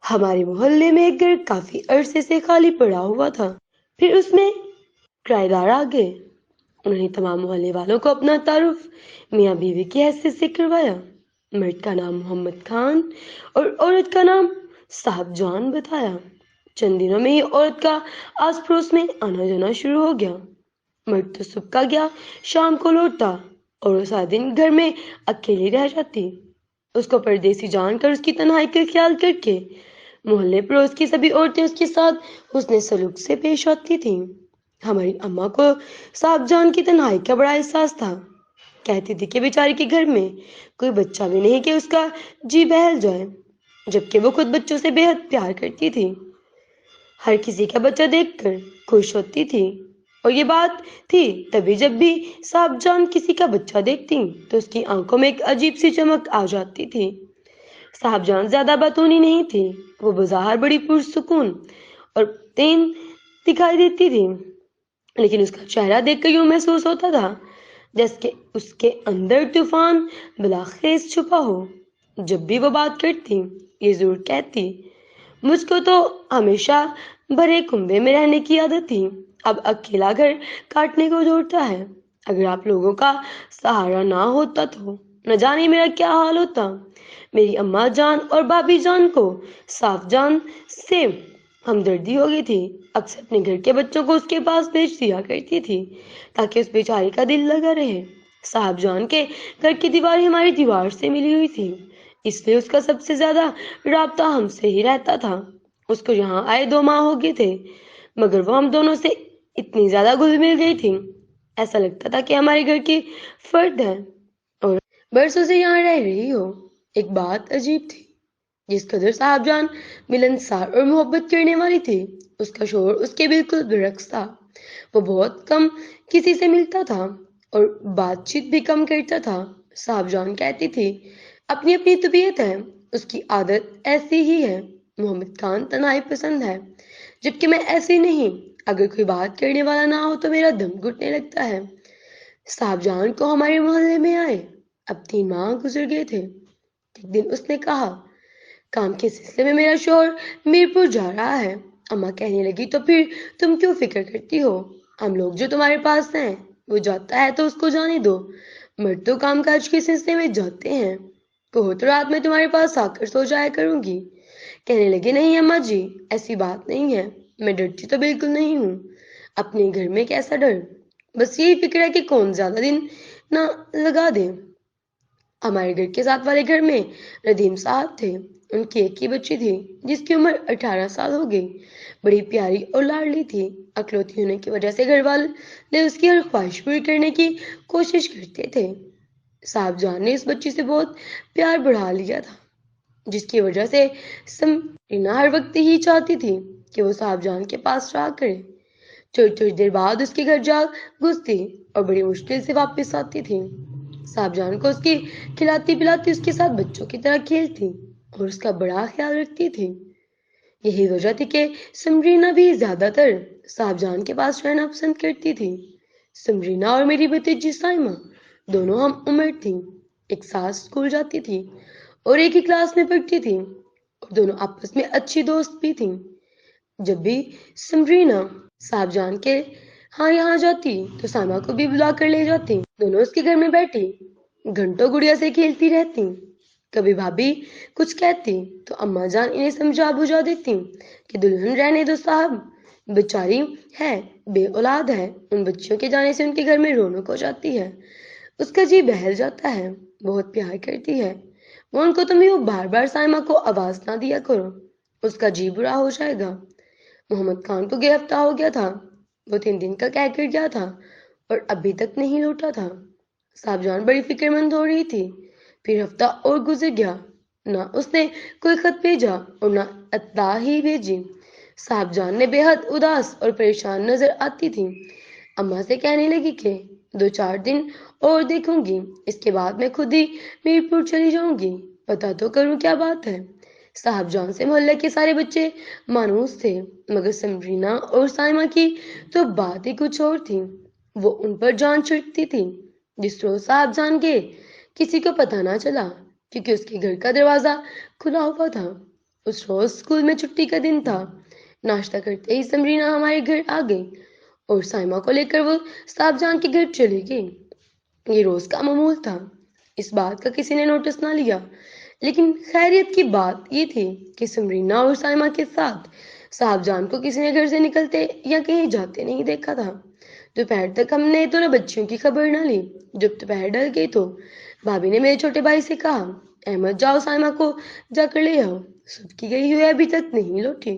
ہمارے محلے میں ایک گھر کافی عرصے سے خالی پڑا ہوا تھا، پھر اس میں کرایہ دار آ گئے۔ انہوں نے تمام محلے والوں کو اپنا تعارف میاں بیوی کی حیثیت سے کروایا۔ مرد کا نام محمد خان اور عورت کا نام صاحب جان بتایا۔ چند دنوں میں ہی عورت کا آس پڑوس میں آنا جانا شروع ہو گیا۔ مرد تو صبح کا گیا شام کو لوٹتا اور وہ سارا دن گھر میں اکیلی رہ جاتی۔ اس کو پردیسی جان کر اس کی تنہائی کا خیال کر کے محلے پڑوس کی سبھی عورتیں اس کے ساتھ حسن سلوک سے پیش آتی تھیں۔ ہماری اماں کو صاحب جان کی تنہائی کا بڑا احساس تھا۔ کہتی تھی کہ بیچاری کے گھر میں کوئی بچہ بھی نہیں کہ اس کا جی بہل جائے، جبکہ وہ خود بچوں سے بے حد پیار کرتی تھی۔ ہر کسی کا بچہ دیکھ کر خوش ہوتی تھی، اور یہ بات تھی تبھی جب بھی صاحب جان کسی کا بچہ دیکھتی تو اس کی آنکھوں میں ایک عجیب سی چمک آ جاتی تھی۔ صاحب جان زیادہ باتونی نہیں تھی، وہ بظاہر بڑی پرسکون اور تین دکھائی دیتی تھی، لیکن اس کا چہرہ دیکھ کر یوں محسوس ہوتا تھا جیسے کہ اس کے اندر طوفان بلاخیز چھپا ہو۔ جب بھی وہ بات کرتی یہ ضرور کہتی، مجھ کو تو ہمیشہ بھرے کنبے میں رہنے کی عادت تھی، اب اکیلا گھر کاٹنے کو دوڑتا ہے۔ اگر آپ لوگوں کا سہارا نہ ہوتا تو نہ جانے میرا کیا حال ہوتا۔ میری اماں جان اور بھابھی جان کو صاحب جان سے ہمدردی ہو گئی تھی، اکثر اپنے گھر کے بچوں کو اس کے پاس بھیج دیا کرتی تھی تاکہ اس بیچاری کا دل لگا رہے۔ صاحب جان کے گھر کی دیوار ہماری دیوار سے ملی ہوئی تھی، اس لیے اس کا سب سے زیادہ رابطہ ہم سے ہی رہتا تھا۔ اس کو یہاں آئے 2 ماہ ہو گئے تھے، مگر وہ ہم دونوں سے اتنی زیادہ گھل مل گئی تھی، ایسا لگتا تھا کہ ہمارے گھر کی فرد ہے اور برسوں سے یہاں رہ رہی ہو۔ ایک بات عجیب تھی، جس قدر صاحب جان ملنسار اور محبت کرنے والی تھی، اس کا شوہر اس کے بالکل برعکس تھا۔ وہ بہت کم کسی سے ملتا تھا اور بات چیت بھی کم کرتا تھا۔ صاحب جان کہتی تھی اپنی اپنی طبیعت ہے، اس کی عادت ایسی ہی ہے۔ محمد خان تنہائی پسند ہے، جبکہ میں ایسی نہیں، اگر کوئی بات کرنے والا نہ ہو تو میرا دم گھٹنے لگتا ہے۔ صاحب جان کو ہمارے محلے میں آئے اب 3 ماہ گزر گئے تھے۔ ایک دن اس نے کہا، کام کے سلسلے میں میرا شوہر میرپور جا رہا ہے۔ اماں کہنے لگی، تو پھر تم کیوں فکر کرتی ہو؟ ہم لوگ جو تمہارے پاس ہیں، وہ جاتا ہے تو اس کو جانے دو، مرد تو کام کاج کے سلسلے میں جاتے ہیں۔ کہو تو رات میں تمہارے پاس آ کر سو جایا کروں گی۔ کہنے لگے، نہیں اماں جی، ایسی بات نہیں ہے، میں ڈرتی تو بالکل نہیں ہوں، اپنے گھر میں کیسا ڈر، بس یہی فکر ہے کہ کون زیادہ دن نہ لگا دے۔ ہمارے گھر کے ساتھ والے گھر میں ردیم صاحب تھے، ان کی ایک ہی بچی تھی جس کی عمر 18 سال ہو گئی، بڑی پیاری اور لاڈلی تھی۔ اکلوتی ہونے کی وجہ سے گھر والے اس کی ہر خواہش پوری کرنے کی کوشش کرتے تھے۔ صاحب جان نے اس بچی سے بہت پیار بڑھا لیا تھا، جس کی وجہ سے سمرینا ہر وقت ہی چاہتی تھی کہ وہ صاحب جان کے پاس رہا کرے۔ تھوڑی تھوڑی دیر بعد اس کے گھر جا گھستی اور بڑی مشکل سے واپس آتی تھی۔ صاحب جان کو اس کی کھلاتی پلاتی اس کے ساتھ بچوں کی طرح کھیلتی اور اس کا بڑا خیال رکھتی تھی۔ یہی وجہ تھی کہ سمرینا بھی زیادہ تر صاحب جان کے پاس رہنا پسند کرتی تھی۔ سمرینا اور میری بھتیجی سائمہ دونوں ہم عمر تھیں، ایک ساتھ اسکول جاتی تھی اور ایک ہی کلاس میں پڑھتی تھی، اور دونوں آپس میں اچھی دوست بھی تھیں۔ جب بھی سمرینا صاحب جان کے ہاں یہاں جاتی تو سائمہ کو بھی بلا کر لے جاتی، دونوں اس کے گھر میں بیٹھی گھنٹوں گڑیا سے کھیلتی رہتی۔ کبھی بھابھی کچھ کہتی تو اماں جان انہیں سمجھا بجھا دیتی کہ دلہن رہنے دو صاحب، بیچاری ہے، بے اولاد ہے، ان بچیوں کے جانے سے ان کے گھر میں رونق ہو جاتی ہے، اس کا جی بہل جاتا ہے، بہت پیار کرتی ہے وہ ان کو، تم یوں بار بار سائمہ کو آواز نہ دیا کرو، اس کا جی برا ہو جائے گا۔ محمد خان کو 1 ہفتہ ہو گیا تھا، وہ 3 دن کا کہہ کر گیا تھا اور ابھی تک نہیں لوٹا تھا۔ صاحب جان بڑی فکر مند ہو رہی تھی۔ پھر ہفتہ اور گزر گیا، نہ اس نے کوئی خط بھیجا اور نہ اطلاع ہی بھیجی۔ صاحب جان نے بے حد اداس اور پریشان نظر آتی تھی۔ اماں سے کہنے لگی کہ 2 4 دن اور دیکھوں گی، اس کے بعد میں خود ہی میرپور چلی جاؤں گی، پتا تو کروں کیا بات ہے۔ صاحب جان سے محلے کے سارے بچے مانوس تھے، مگر سمرینا اور سائمہ کی تو بات ہی کچھ اور تھی، وہ ان پر جان چھڑکتی تھی۔ جس روز صاحب جان کے کسی کو پتہ نہ چلا، کیونکہ اس کے گھر کا دروازہ کھلا ہوا تھا، اس روز اسکول میں چھٹی کا دن تھا۔ ناشتہ کرتے ہی سمرینا ہمارے گھر آ گئی اور سائمہ کو لے کر وہ صاحب جان کے گھر چلی گئی۔ یہ روز کا معمول تھا، اس بات کا کسی نے نوٹس نہ لیا، لیکن خیریت کی بات یہ تھی کہ سمرینا اور سائمہ کے ساتھ صاحب جان کو کسی نے گھر سے نکلتے یا کہیں جاتے نہیں دیکھا تھا۔ دوپہر تک ہم نے دونوں بچیوں کی خبر نہ لی۔ جب دوپہر ڈل گئی تو بھابھی نے میرے چھوٹے بھائی سے کہا، احمد جاؤ سائمہ کو جا کر لے آؤ، صبح کی گئی ہوئی ابھی تک نہیں لوٹی۔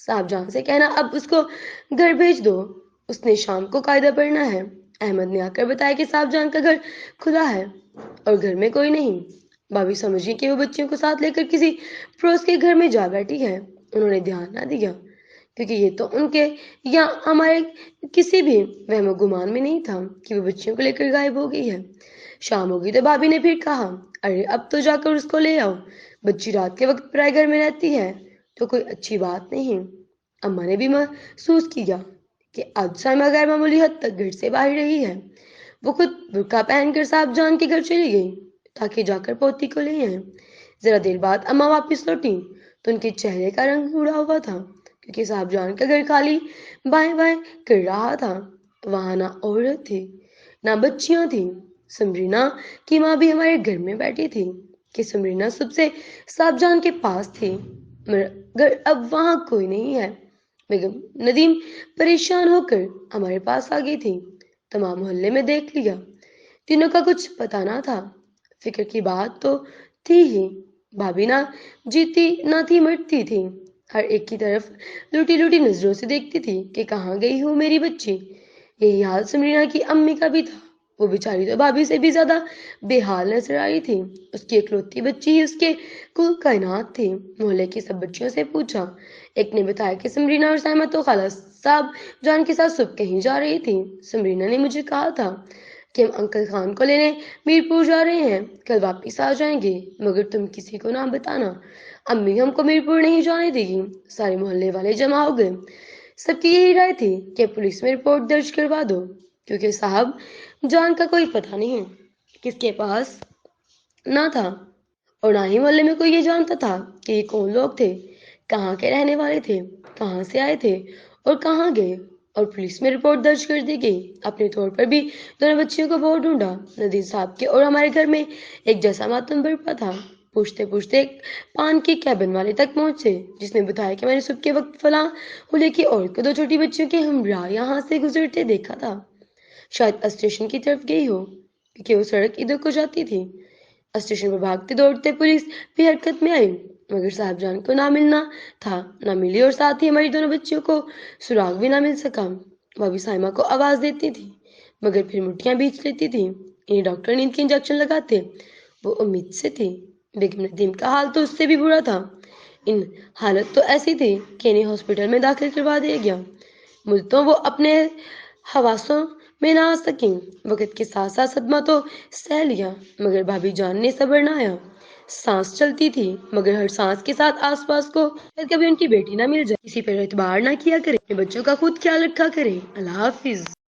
صاحب جان سے کہنا اب اس کو گھر بھیج دو، اس نے شام کو قاعدہ پڑھنا ہے۔ احمد نے آ کر بتایا کہ صاحب جان کا گھر کھلا ہے اور گھر میں کوئی نہیں۔ بھابھی سمجھی کہ وہ بچیوں کو ساتھ لے کر کسی پڑوس کے گھر میں جا بیٹھی ہے۔ انہوں نے دھیان نہ دیا کیونکہ یہ تو ان کے یا ہمارے کسی بھی وہم و گمان میں نہیں تھا کہ وہ بچیوں کو لے کر غائب ہو گئی ہے۔ شام ہو گئی تو بھابھی نے پھر کہا، ارے اب تو جا کر اس کو لے آؤ، بچی رات کے وقت پرائے گھر میں رہتی ہے تو کوئی اچھی بات نہیں۔ اماں نے بھی محسوس کیا کہ آج سائمہ غیر معمولی حد تک گھر سے باہر رہی ہے۔ وہ خود برقع پہن کر صاحب جان کے گھر چلی گئی تاکہ جا کر پوتی کو لے آئیں۔ ذرا دیر بعد اماں واپس لوٹی تو ان کے چہرے کا رنگ اڑا ہوا تھا کیونکہ صاحب جان کا گھر خالی بائیں بائیں کر رہا تھا۔ وہاں نہ عورت تھی نہ بچیاں تھیں۔ سمرینا کی ماں بھی ہمارے گھر میں بیٹھی تھی کہ سمرینا صبح سے صاحب جان کے پاس تھی مگر اب وہاں کوئی نہیں ہے۔ بیگم ندیم پریشان ہو کر ہمارے پاس آ گئی تھی۔ تمام محلے میں دیکھ لیا، تینوں کا کچھ پتہ نہ تھا۔ فکر کی بات تو تھی ہی، بھابھی نہ جیتی نہ تھی مرتی تھی، ہر ایک کی طرف لوٹی لوٹی نظروں سے دیکھتی تھی کہ کہاں گئی ہو میری بچی۔ یہی حال سمرینا کی امی کا بھی تھا۔ وہ بیچاری تو بھابھی سے بھی زیادہ بے حال نظر آئی تھی۔ اس کی اکلوتی بچی ہی اس کے کل کائنات تھی۔ محلے کی سب بچیوں سے پوچھا، ایک نے بتایا کہ سمرینا اور سائمہ تو خالہ صاحب جان کے ساتھ صبح کہیں جا رہی تھی۔ سمرینا نے مجھے کہا تھا کہ ہم انکل خان کو لینے میرپور جا رہے ہیں، کل واپس آ جائیں گے، مگر تم کسی کو نہ بتانا، امی ہم کو میرپور نہیں جانے دے گی۔ سارے محلے والے جمع ہو گئے۔ سب کی یہی رائے تھی کہ پولیس میں رپورٹ درج کروا دو کیونکہ صاحب جان کا کوئی پتہ نہیں کس کے پاس نہ تھا اور نہ ہی محلے میں کوئی یہ جانتا تھا کہ یہ کون لوگ تھے، کہاں کے رہنے والے تھے، کہاں سے آئے تھے اور کہاں گئے۔ اور پولیس میں رپورٹ درج کر دی گئی۔ اپنے طور پر بھی دونوں بچیوں کو بہت ڈھونڈا۔ ندیم صاحب کے اور ہمارے گھر میں ایک جیسا ماتم برپا تھا۔ پوچھتے پوچھتے ایک پان کے کیبن والے تک پہنچے جس نے بتایا کہ میں نے صبح کے وقت فلاں حلے کی عورت کو دو چھوٹی بچیوں کے ہمراہ یہاں سے گزرتے دیکھا تھا۔ شاید اسٹیشن کی طرف گئی ہو کیونکہ وہ سڑک ادھر کو جاتی تھی۔ اسٹیشن پر بھاگتے دوڑتے پولیس بھی حرکت میں آئی مگر صاحب جان کو نہ ملنا تھا، نہ ملی اور ساتھ ہی ہماری دونوں بچیوں کو سراغ بھی نہ مل سکا۔ بھابھی سائمہ کو آواز دیتی تھی مگر پھر مٹھیاں بیچ لیتی تھی۔ انہیں ڈاکٹر نیند کے انجیکشن لگاتے، وہ امید سے تھی۔ بیگم ندیم کا حال تو اس سے بھی برا تھا۔ ان حالت تو ایسی تھی کہ انہیں ہاسپٹل میں داخل کروا دیا گیا۔ ملتوں وہ اپنے حواسوں میں نہ آ سکیں۔ وقت کے ساتھ ساتھ صدمہ تو سہ لیا مگر بھابھی جان نے صبر نہ آیا۔ سانس چلتی تھی مگر ہر سانس کے ساتھ آس پاس کو کبھی ان کی بیٹی نہ مل جائے۔ کسی پر اعتبار نہ کیا کرے، اپنے بچوں کا خود خیال رکھا کرے۔ اللہ حافظ۔